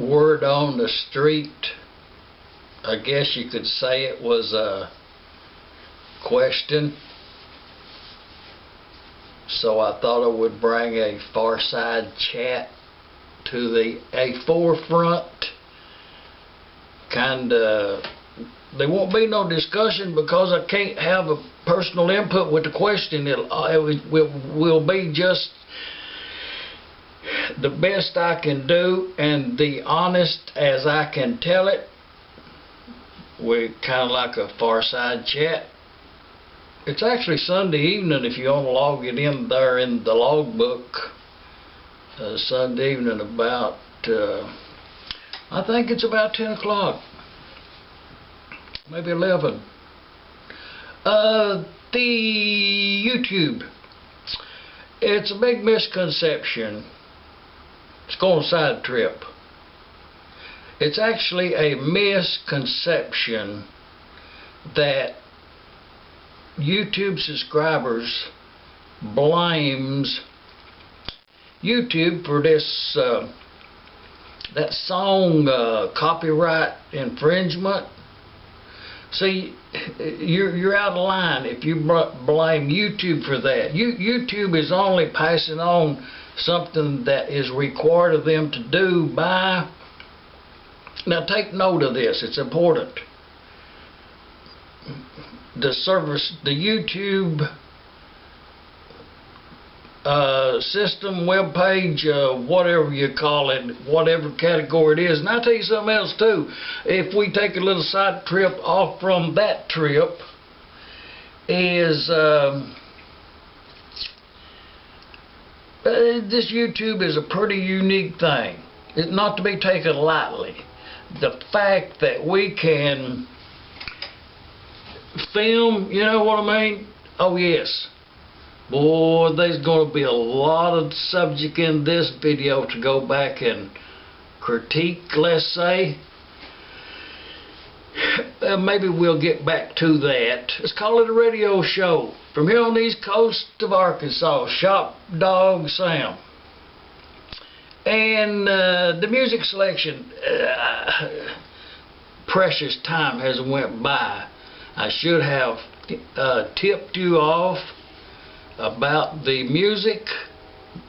word on the street, I guess you could say it was a question. So I thought I would bring a Fireside Chat to a forefront. There won't be no discussion because I can't have a personal input with the question. It will be just the best I can do and the honest as I can tell it. We're kind of like a Fireside Chat. It's actually Sunday evening if you want to log it in there in the logbook. Sunday evening about, I think it's about 10 o'clock. Maybe 11. The YouTube. It's a big misconception. It's going side trip. It's actually a misconception that YouTube subscribers blames YouTube for this that song copyright infringement. See, you're out of line if you blame YouTube for that. YouTube is only passing on something that is required of them to do by. Now take note of this, it's important. The YouTube system, web page, whatever you call it, whatever category it is. And I'll tell you something else too. If we take a little side trip off from that trip, is this YouTube is a pretty unique thing. It's not to be taken lightly. The fact that we can film, you know what I mean? Oh yes. Boy, there's going to be a lot of subject in this video to go back and critique, let's say. Maybe we'll get back to that. Let's call it a radio show. From here on the east coast of Arkansas, Shop Dog Sam. And the music selection, precious time has went by. I should have tipped you off about the music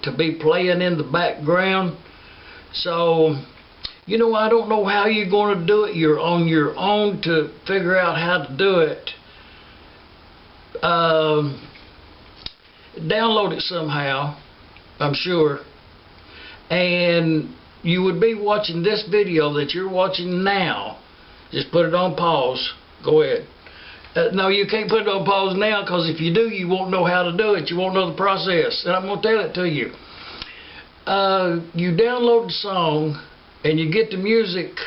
to be playing in the background. So, you know, I don't know how you're going to do it. You're on your own to figure out how to do it. Download it somehow, I'm sure. And you would be watching this video that you're watching now. Just put it on pause. Go ahead. No, you can't put it on pause now, because if you do, you won't know how to do it. You won't know the process. And I'm going to tell it to you. You download the song, and you get the music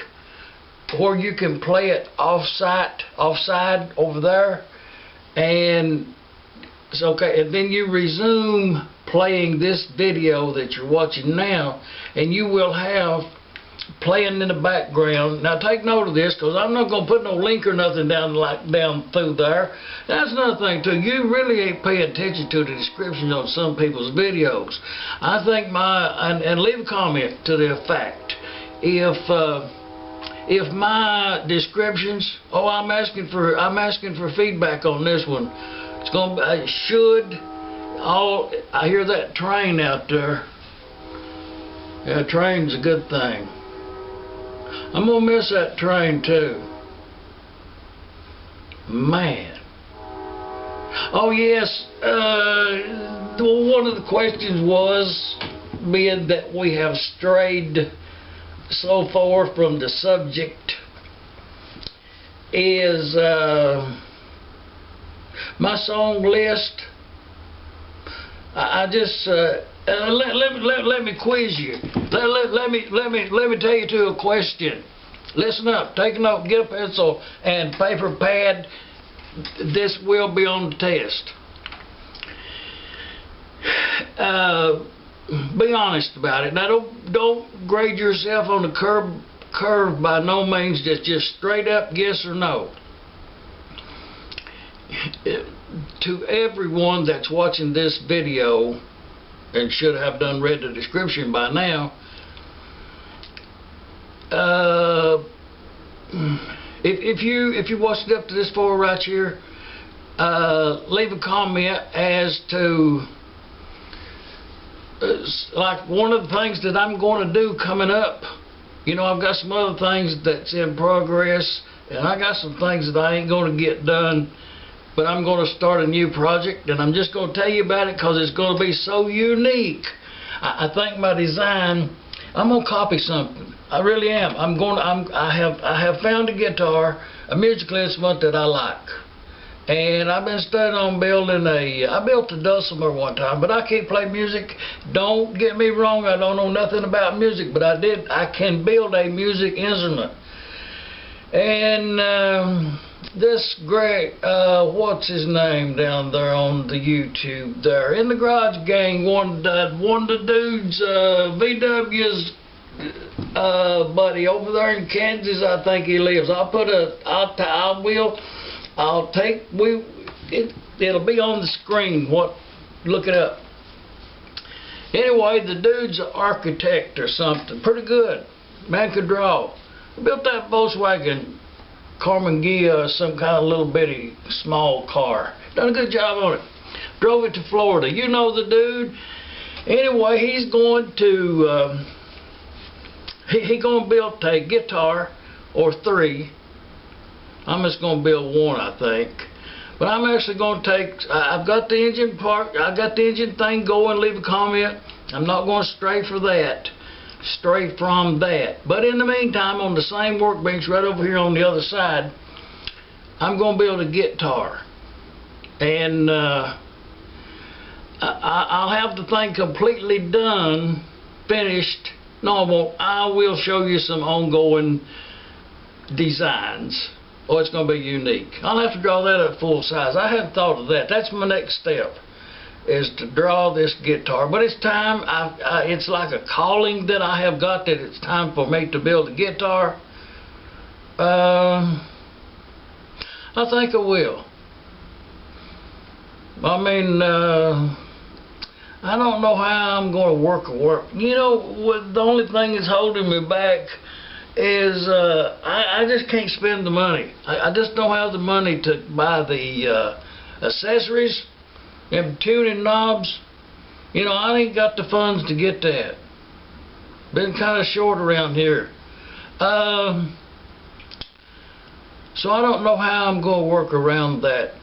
where you can play it offside over there. And it's okay. And then you resume playing this video that you're watching now, and you will have playing in the background. Now take note of this, because I'm not going to put no link or nothing down through there. That's another thing too. You really ain't paying attention to the descriptions on some people's videos. I think and leave a comment to the effect if my descriptions. Oh, I'm asking for feedback on this one. It's going to I hear that train out there. Yeah, train's a good thing. I'm going to miss that train too. Man. Oh yes, one of the questions was, being that we have strayed so far from the subject, is my song list. I just let me quiz you. Let me tell you to a question. Listen up. Take a note. Get a pencil and paper pad. This will be on the test. Be honest about it. Now don't grade yourself on the curve by no means. Just straight up yes or no. To everyone that's watching this video, and should have read the description by now, if you watched it up to this far right here, leave a comment as to like one of the things that I'm going to do coming up. You know, I've got some other things that's in progress, and I got some things that I ain't going to get done, but I'm going to start a new project, and I'm just going to tell you about it because it's going to be so unique. I think my design, I'm going to copy something. I really am. I have found a guitar, a musical instrument that I like. And I've been studying on building I built a dulcimer one time, but I can't play music. Don't get me wrong, I don't know nothing about music, but I can build a music instrument. And this great, what's his name down there on the YouTube there, in the Garage Gang, one of the dudes, VW's buddy over there in Kansas, I think he lives. It'll be on the screen. Look it up. Anyway, the dude's an architect or something. Pretty good. Man could draw. Built that Volkswagen Carmen Ghia, some kind of little bitty small car. Done a good job on it. Drove it to Florida. You know the dude. Anyway, he's going to he gonna build a guitar or 3. I'm just going to build 1, I think. But I'm actually going to I've got the engine part, I got the engine thing going, leave a comment. I'm not going to stray from that. But in the meantime, on the same workbench right over here on the other side, I'm going to build a guitar. And I'll have the thing completely done, finished. No, I won't. I will show you some ongoing designs. Oh, it's going to be unique. I'll have to draw that up full size. I haven't thought of that. That's my next step, is to draw this guitar. But it's time. It's like a calling that I have got, that it's time for me to build a guitar. I think I will. I mean, I don't know how I'm going to work. You know, the only thing that's holding me back is I just can't spend the money. I just don't have the money to buy the accessories and tuning knobs. You know, I ain't got the funds to get that. Been kind of short around here. So I don't know how I'm going to work around that.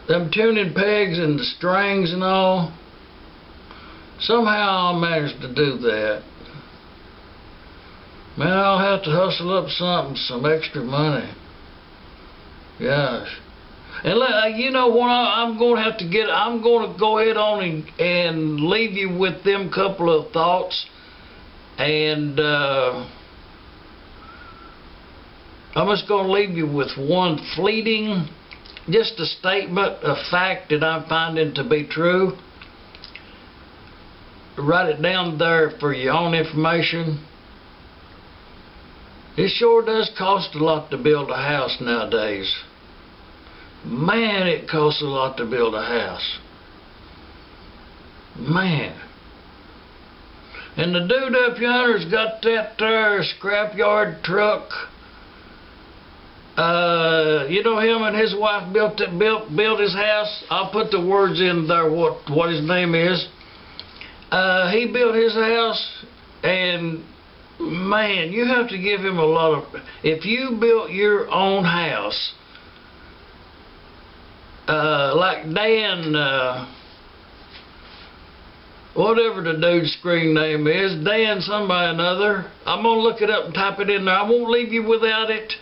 Them tuning pegs and the strings and all. Somehow I'll manage to do that. Man, I'll have to hustle up some extra money. Gosh. And you know what I'm going to have to get, I'm going to go ahead on and leave you with them couple of thoughts. And I'm just going to leave you with one fleeting, just a statement of fact that I'm finding to be true. Write it down there for your own information. It sure does cost a lot to build a house nowadays. Man, it costs a lot to build a house. Man. And the dude up yonder's got that scrapyard truck. You know, him and his wife built his house. I'll put the words in there what his name is. He built his house, and man, you have to give him a lot of. If you built your own house, like Dan, whatever the dude's screen name is, Dan somebody or another. I'm gonna look it up and type it in there. I won't leave you without it.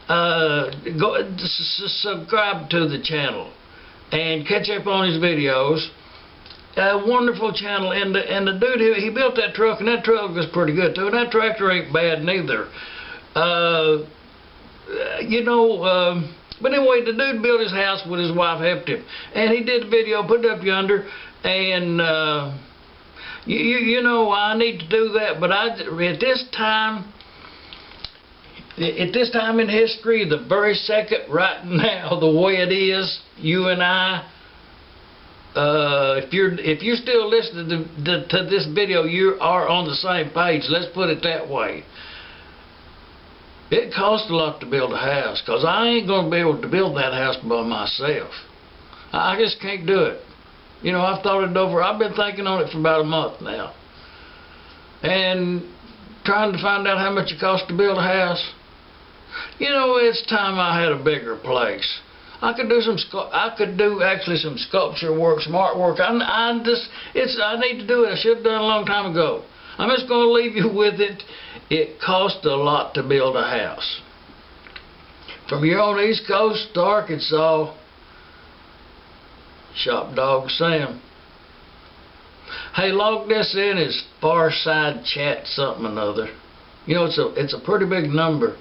Go subscribe to the channel and catch up on his videos. A wonderful channel, and the dude, he built that truck, and that truck was pretty good too, and that tractor ain't bad neither. You know, but anyway, the dude built his house with his wife helped him, and he did the video, put it up yonder, and you know, I need to do that, but at this time in history, the very second right now, the way it is, you and I, if you're still listening to this video, you are on the same page. Let's put it that way. It costs a lot to build a house, because I ain't going to be able to build that house by myself. I just can't do it. You know, I've thought it over. I've been thinking on it for about a month now, and trying to find out how much it costs to build a house. You know, it's time I had a bigger place. I could do actually some sculpture work, some artwork. I need to do it. I should have done it a long time ago. I'm just going to leave you with it. It costs a lot to build a house. From here on the East Coast to Arkansas, Shop Dog Sam. Hey, log this in as Fireside Chat something or another. You know, it's a pretty big number.